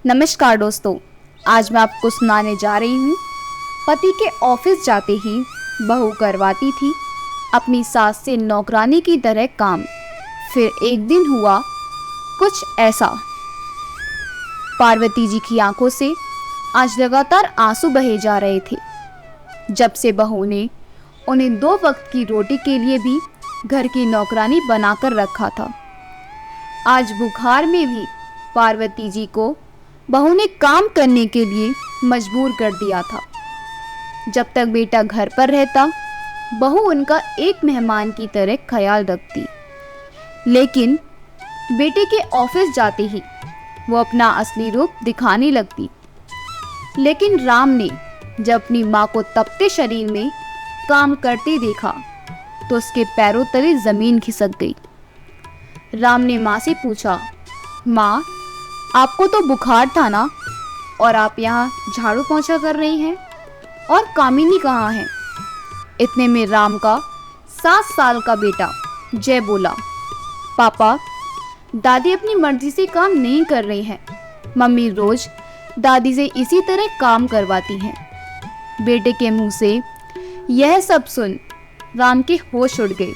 नमस्कार दोस्तों, आज मैं आपको सुनाने जा रही हूँ। पति के ऑफिस जाते ही बहू करवाती थी अपनी सास से नौकरानी की तरह काम। फिर एक दिन हुआ कुछ ऐसा। पार्वती जी की आंखों से आज लगातार आंसू बहे जा रहे थे। जब से बहू ने उन्हें 2 वक्त की रोटी के लिए भी घर की नौकरानी बनाकर रखा था, आज बुखार में भी पार्वती जी को बहू ने काम करने के लिए मजबूर कर दिया था। जब तक बेटा घर पर रहता, बहू उनका एक मेहमान की तरह ख्याल रखती, लेकिन बेटे के ऑफिस जाते ही वो अपना असली रूप दिखाने लगती। लेकिन राम ने जब अपनी माँ को तपते शरीर में काम करते देखा तो उसके पैरों तले जमीन खिसक गई। राम ने माँ से पूछा, माँ, आपको तो बुखार था ना, और आप यहाँ झाड़ू पोंछा कर रही हैं, और कामिनी कहाँ है? इतने में राम का 7 साल का बेटा जय बोला, पापा, दादी अपनी मर्जी से काम नहीं कर रही हैं। मम्मी रोज दादी से इसी तरह काम करवाती हैं। बेटे के मुंह से यह सब सुन राम के होश उड़ गए।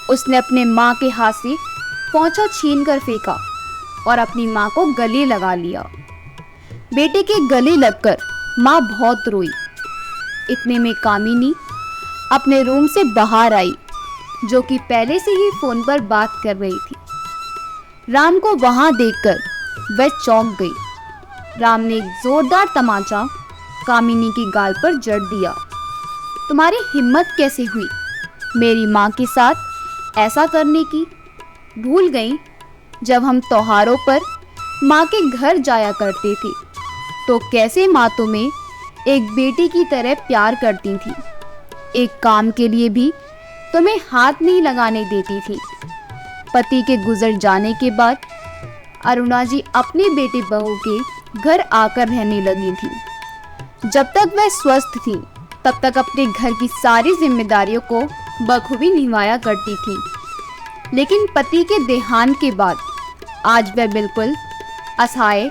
उसने अपने माँ के हाथ से पोंछा छीन कर फेंका और अपनी माँ को गले लगा लिया। बेटे के गले लगकर माँ बहुत रोई। इतने में कामिनी अपने रूम से बाहर आई, जो कि पहले से ही फोन पर बात कर रही थी। राम को वहां देखकर वह चौंक गई। राम ने एक जोरदार तमाचा कामिनी की गाल पर जड़ दिया। तुम्हारी हिम्मत कैसे हुई मेरी माँ के साथ ऐसा करने की? भूल गई जब हम त्योहारों पर माँ के घर जाया करते थे तो कैसे माँ तुम्हें एक बेटी की तरह प्यार करती थी। एक काम के लिए भी तुम्हें हाथ नहीं लगाने देती थी। पति के गुजर जाने के बाद अरुणा जी अपने बेटे बहू के घर आकर रहने लगी थी। जब तक वह स्वस्थ थी तब तक अपने घर की सारी जिम्मेदारियों को बखूबी निभाया करती थी, लेकिन पति के देहांत के बाद आज वह बिल्कुल असहाय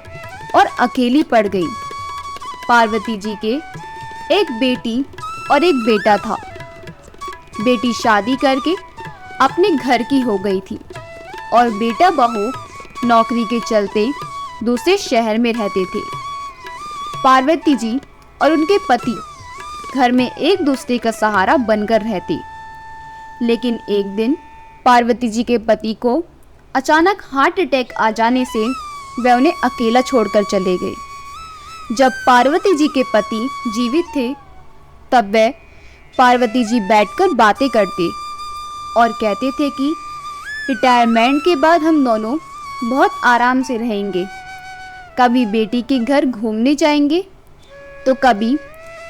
और अकेली पड़ गई। पार्वती जी के एक बेटी और एक बेटा था। बेटी शादी करके अपने घर की हो गई थी और बेटा बहू नौकरी के चलते दूसरे शहर में रहते थे। पार्वती जी और उनके पति घर में एक दूसरे का सहारा बनकर रहते, लेकिन एक दिन पार्वती जी के पति को अचानक हार्ट अटैक आ जाने से वह उन्हें अकेला छोड़कर चले गए। जब पार्वती जी के पति जीवित थे तब वह पार्वती जी बैठकर बातें करते और कहते थे कि रिटायरमेंट के बाद हम दोनों बहुत आराम से रहेंगे। कभी बेटी के घर घूमने जाएंगे तो कभी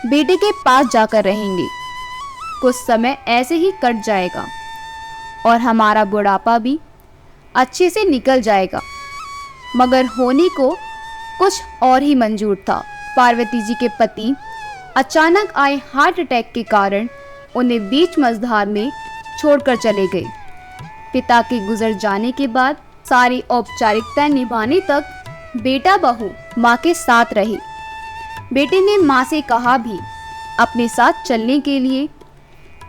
बेटे के पास जाकर रहेंगे। कुछ समय ऐसे ही कट जाएगा और हमारा बुढ़ापा भी अच्छे से निकल जाएगा। मगर होने को कुछ और ही मंजूर था। पार्वती जी के पति अचानक आए हार्ट अटैक के कारण उन्हें बीच मझधार में छोड़कर चले गए। पिता के गुजर जाने के बाद सारी औपचारिकताएं निभाने तक बेटा बहू माँ के साथ रहे। बेटे ने माँ से कहा भी अपने साथ चलने के लिए,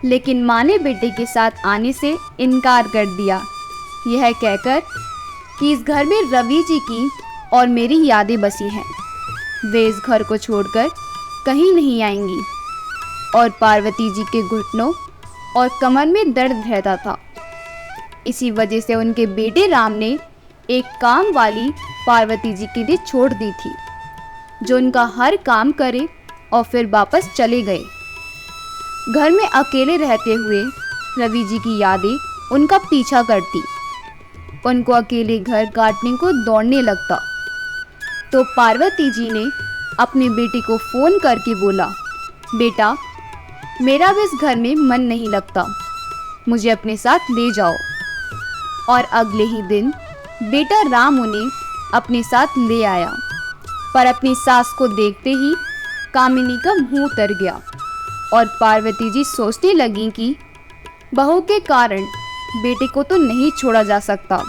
लेकिन माँ ने बेटे के साथ आने से इनकार कर दिया, यह कहकर कि इस घर में रवि जी की और मेरी यादें बसी हैं, वे इस घर को छोड़कर कहीं नहीं आएंगी। और पार्वती जी के घुटनों और कमर में दर्द रहता था। इसी वजह से उनके बेटे राम ने एक काम वाली पार्वती जी के लिए छोड़ दी थी, जो उनका हर काम करे और फिर वापस चले गए। घर में अकेले रहते हुए रवि जी की यादें उनका पीछा करती। उनको अकेले घर काटने को दौड़ने लगता। तो पार्वती जी ने अपने बेटे को फ़ोन करके बोला, बेटा, मेरा भी इस घर में मन नहीं लगता, मुझे अपने साथ ले जाओ। और अगले ही दिन बेटा राम उन्हें अपने साथ ले आया, पर अपनी सास को देखते ही कामिनी का मुंह उतर गया और पार्वती जी सोचने लगी कि बहू के कारण बेटे को तो नहीं छोड़ा जा सकता।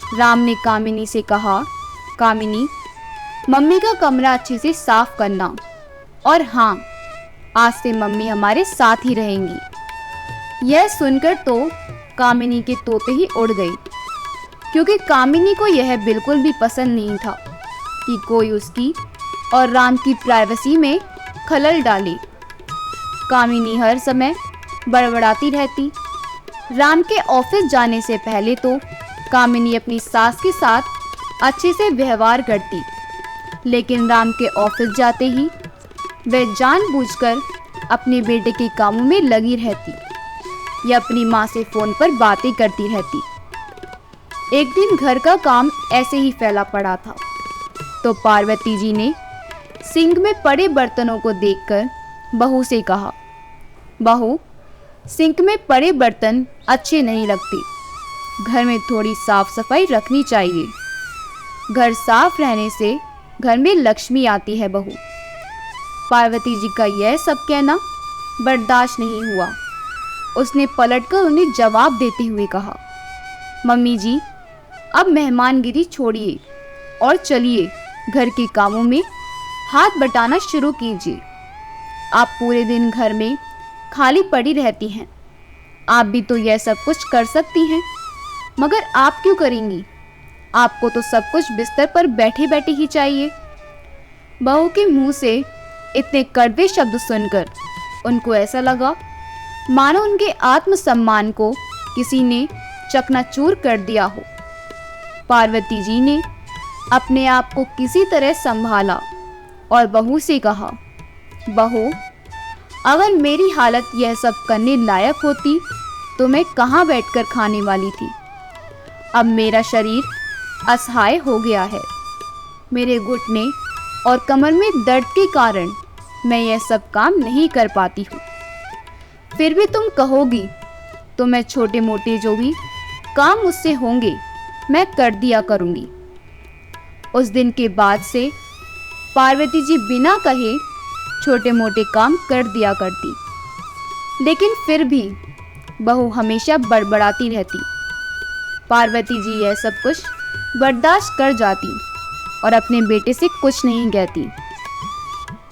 राम ने कामिनी से कहा, कामिनी, मम्मी का कमरा अच्छे से साफ करना, और हाँ, आज से मम्मी हमारे साथ ही रहेंगी। यह सुनकर तो कामिनी के तोते ही उड़ गई, क्योंकि कामिनी को यह बिल्कुल भी पसंद नहीं था कि कोई उसकी और राम की प्राइवेसी में खलल डाले। कामिनी हर समय बड़बड़ाती रहती। राम के ऑफिस जाने से पहले तो कामिनी अपनी सास के साथ अच्छे से व्यवहार करती, लेकिन राम के ऑफिस जाते ही वह जानबूझकर अपने बेटे के कामों में लगी रहती या अपनी माँ से फ़ोन पर बातें करती रहती। एक दिन घर का काम ऐसे ही फैला पड़ा था, तो पार्वती जी ने सिंक में पड़े बर्तनों को देखकर बहू से कहा, बहू, सिंक में पड़े बर्तन अच्छे नहीं लगते, घर में थोड़ी साफ सफाई रखनी चाहिए। घर साफ रहने से घर में लक्ष्मी आती है बहू। पार्वती जी का यह सब कहना बर्दाश्त नहीं हुआ। उसने पलटकर उन्हें जवाब देते हुए कहा, मम्मी जी, अब मेहमानगिरी छोड़िए और चलिए घर के कामों में हाथ बटाना शुरू कीजिए। आप पूरे दिन घर में खाली पड़ी रहती हैं, आप भी तो यह सब कुछ कर सकती हैं, मगर आप क्यों करेंगी? आपको तो सब कुछ बिस्तर पर बैठे बैठे ही चाहिए। बहू के मुंह से इतने कड़वे शब्द सुनकर उनको ऐसा लगा मानो उनके आत्मसम्मान को किसी ने चकनाचूर कर दिया हो। पार्वती जी ने अपने आप को किसी तरह संभाला और बहू से कहा, बहू, अगर मेरी हालत यह सब करने लायक होती तो मैं कहाँ बैठकर खाने वाली थी। अब मेरा शरीर असहाय हो गया है। मेरे घुटने और कमर में दर्द के कारण मैं यह सब काम नहीं कर पाती हूँ। फिर भी तुम कहोगी तो मैं छोटे मोटे जो भी काम मुझसे होंगे मैं कर दिया करूँगी। उस दिन के बाद से पार्वती जी बिना कहे छोटे मोटे काम कर दिया करती, लेकिन फिर भी बहू हमेशा बड़बड़ाती रहती। पार्वती जी यह सब कुछ बर्दाश्त कर जाती और अपने बेटे से कुछ नहीं कहती।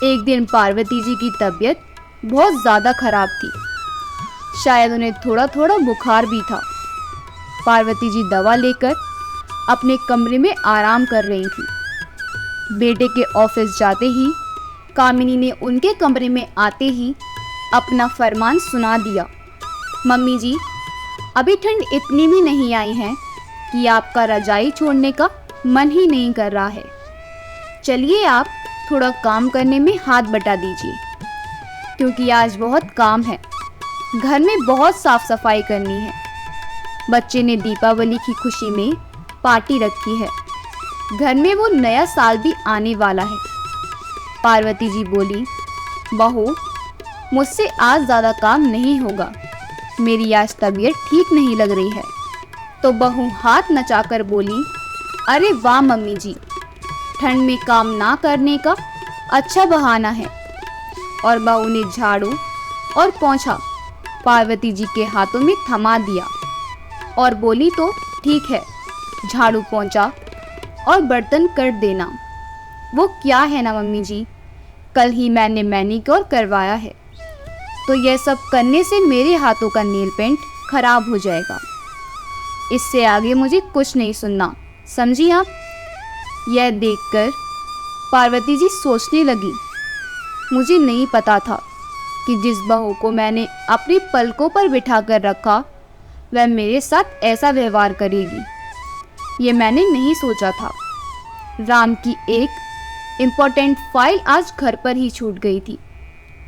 एक दिन पार्वती जी की तबीयत बहुत ज़्यादा खराब थी, शायद उन्हें थोड़ा थोड़ा बुखार भी था। पार्वती जी दवा लेकर अपने कमरे में आराम कर रही थी। बेटे के ऑफिस जाते ही कामिनी ने उनके कमरे में आते ही अपना फरमान सुना दिया, मम्मी जी, अभी ठंड इतनी भी नहीं आई है कि आपका रजाई छोड़ने का मन ही नहीं कर रहा है। चलिए आप थोड़ा काम करने में हाथ बटा दीजिए, क्योंकि आज बहुत काम है। घर में बहुत साफ सफाई करनी है। बच्चे ने दीपावली की खुशी में पार्टी रखी है। घर में वो नया साल भी आने वाला है। पार्वती जी बोली, बहू, मुझसे आज ज़्यादा काम नहीं होगा, मेरी आज तबीयत ठीक नहीं लग रही है। तो बहू हाथ नचाकर बोली, अरे वाह मम्मी जी, ठंड में काम ना करने का अच्छा बहाना है। और बहू ने झाड़ू और पोंछा पार्वती जी के हाथों में थमा दिया और बोली, तो ठीक है, झाड़ू पोंछा और बर्तन कर देना। वो क्या है ना मम्मी जी, कल ही मैंने मैनीक्योर करवाया है, तो यह सब करने से मेरे हाथों का नेल पेंट खराब हो जाएगा। इससे आगे मुझे कुछ नहीं सुनना, समझी आप? यह देखकर पार्वती जी सोचने लगी, मुझे नहीं पता था कि जिस बहू को मैंने अपनी पलकों पर बिठा कर रखा वह मेरे साथ ऐसा व्यवहार करेगी। ये मैंने नहीं सोचा था। राम की एक इम्पोर्टेंट फाइल आज घर पर ही छूट गई थी,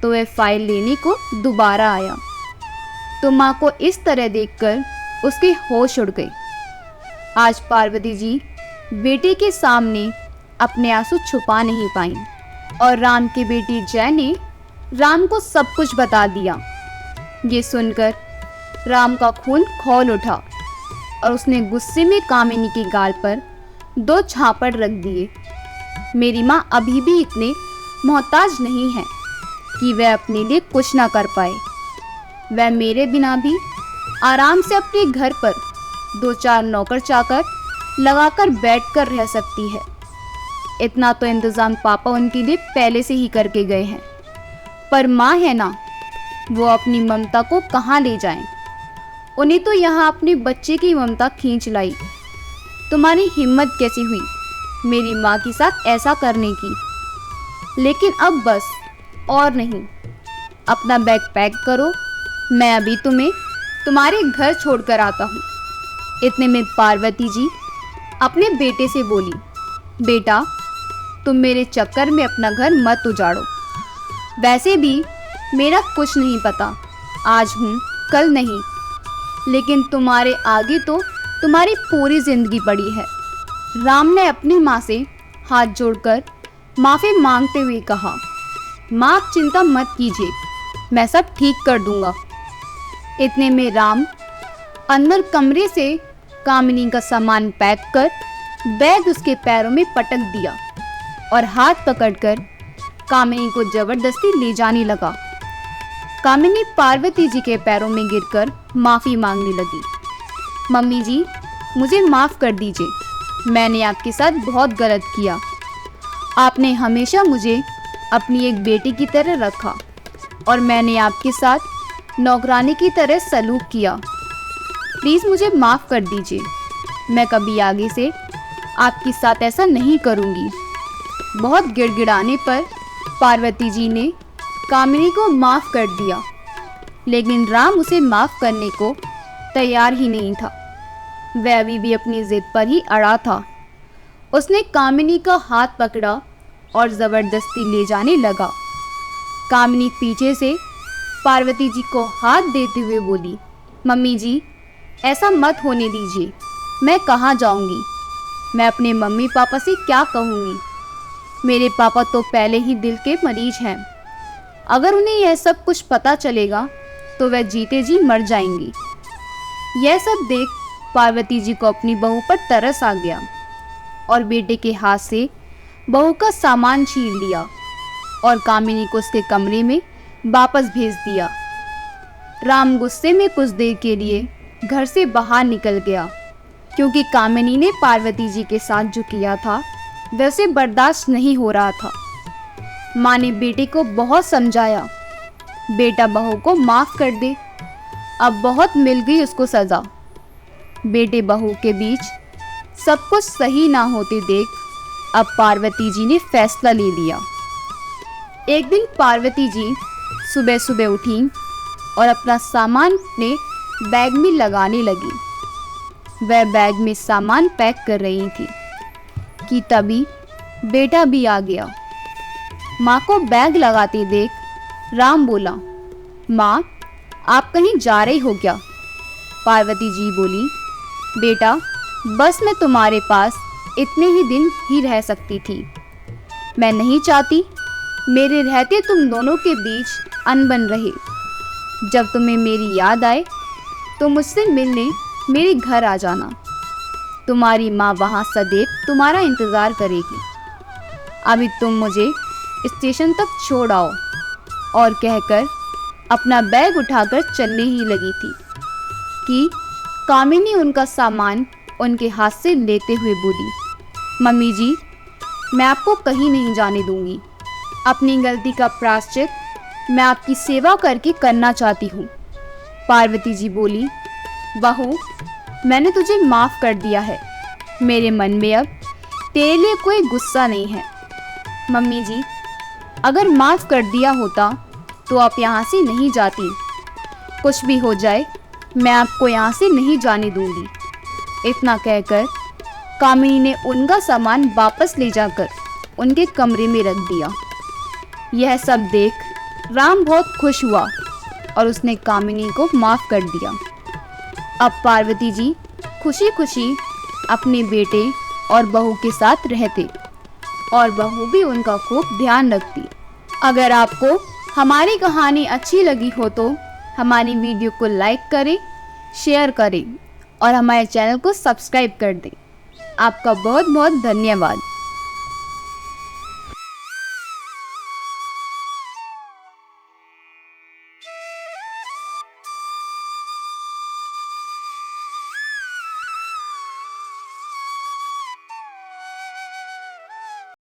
तो वह फाइल लेने को दोबारा आया। तो माँ को इस तरह देखकर उसके होश उड़ गए। आज पार्वती जी बेटे के सामने अपने आंसू छुपा नहीं पाई और राम की बेटी जय ने राम को सब कुछ बता दिया। ये सुनकर राम का खून खौल उठा और उसने गुस्से में कामिनी के गाल पर 2 झापड़ रख दिए। मेरी माँ अभी भी इतने मोहताज नहीं है कि वह अपने लिए कुछ ना कर पाए। वह मेरे बिना भी आराम से अपने घर पर 2-4 नौकर चाकर लगाकर बैठकर रह सकती है। इतना तो इंतज़ाम पापा उनके लिए पहले से ही करके गए हैं। पर माँ है ना, वो अपनी ममता को कहाँ ले जाएं? उन्हें तो यहाँ अपने बच्चे की ममता खींच लाई। तुम्हारी हिम्मत कैसी हुई मेरी माँ के साथ ऐसा करने की? लेकिन अब बस और नहीं, अपना बैग पैक करो, मैं अभी तुम्हें तुम्हारे घर छोड़कर आता हूँ। इतने में पार्वती जी अपने बेटे से बोली, बेटा तुम मेरे चक्कर में अपना घर मत उजाड़ो। वैसे भी मेरा कुछ नहीं पता, आज हूँ कल नहीं, लेकिन तुम्हारे आगे तो तुम्हारी पूरी जिंदगी पड़ी है। राम ने अपनी माँ से हाथ जोड़कर माफ़ी मांगते हुए कहा, माँ आप चिंता मत कीजिए, मैं सब ठीक कर दूंगा। इतने में राम अंदर कमरे से कामिनी का सामान पैक कर बैग उसके पैरों में पटक दिया और हाथ पकड़कर कामिनी को जबरदस्ती ले जाने लगा। कामिनी पार्वती जी के पैरों में गिरकर माफ़ी मांगने लगी। मम्मी जी मुझे माफ़ कर दीजिए, मैंने आपके साथ बहुत गलत किया। आपने हमेशा मुझे अपनी एक बेटी की तरह रखा और मैंने आपके साथ नौकरानी की तरह सलूक किया। प्लीज़ मुझे माफ़ कर दीजिए, मैं कभी आगे से आपके साथ ऐसा नहीं करूँगी। बहुत गिड़गिड़ाने पर पार्वती जी ने कामिनी को माफ़ कर दिया, लेकिन राम उसे माफ़ करने को तैयार ही नहीं था। वह अभी भी अपनी ज़िद पर ही अड़ा था। उसने कामिनी का हाथ पकड़ा और ज़बरदस्ती ले जाने लगा। कामिनी पीछे से पार्वती जी को हाथ देते हुए बोली, मम्मी जी ऐसा मत होने दीजिए, मैं कहाँ जाऊँगी, मैं अपने मम्मी पापा से क्या कहूँगी? मेरे पापा तो पहले ही दिल के मरीज हैं, अगर उन्हें यह सब कुछ पता चलेगा तो वह जीते जी मर जाएंगी। यह सब देख पार्वती जी को अपनी बहू पर तरस आ गया और बेटे के हाथ से बहू का सामान छीन लिया और कामिनी को उसके कमरे में वापस भेज दिया। राम गुस्से में कुछ देर के लिए घर से बाहर निकल गया, क्योंकि कामिनी ने पार्वती जी के साथ जो किया था वैसे बर्दाश्त नहीं हो रहा था। माँ ने बेटे को बहुत समझाया, बेटा बहू को माफ़ कर दे, अब बहुत मिल गई उसको सज़ा। बेटे बहू के बीच सब कुछ सही ना होते देख अब पार्वती जी ने फैसला ले लिया। एक दिन पार्वती जी सुबह सुबह उठी और अपना सामान अपने बैग में लगाने लगी। वह बैग में सामान पैक कर रही थी कि तभी बेटा भी आ गया। माँ को बैग लगाते देख राम बोला, माँ आप कहीं जा रही हो क्या? पार्वती जी बोली, बेटा बस मैं तुम्हारे पास इतने ही दिन ही रह सकती थी, मैं नहीं चाहती मेरे रहते तुम दोनों के बीच अनबन रहे। जब तुम्हें मेरी याद आए तो मुझसे मिलने मेरे घर आ जाना, तुम्हारी माँ वहाँ सदैव तुम्हारा इंतज़ार करेगी। अभी तुम मुझे स्टेशन तक छोड़ आओ। और कहकर अपना बैग उठाकर चलने ही लगी थी कि कामिनी उनका सामान उनके हाथ से लेते हुए बोली, मम्मी जी मैं आपको कहीं नहीं जाने दूंगी, अपनी गलती का प्रायश्चित मैं आपकी सेवा करके करना चाहती हूँ। पार्वती जी बोली, बहू मैंने तुझे माफ़ कर दिया है, मेरे मन में अब तेरे लिए कोई गुस्सा नहीं है। मम्मी जी अगर माफ़ कर दिया होता तो आप यहाँ से नहीं जाती, कुछ भी हो जाए मैं आपको यहाँ से नहीं जाने दूंगी। इतना कहकर कामिनी ने उनका सामान वापस ले जाकर उनके कमरे में रख दिया। यह सब देख राम बहुत खुश हुआ और उसने कामिनी को माफ़ कर दिया। अब पार्वती जी खुशी खुशी अपने बेटे और बहू के साथ रहते और बहू भी उनका खूब ध्यान रखती। अगर आपको हमारी कहानी अच्छी लगी हो तो हमारी वीडियो को लाइक करें, शेयर करें और हमारे चैनल को सब्सक्राइब कर दें। आपका बहुत बहुत धन्यवाद।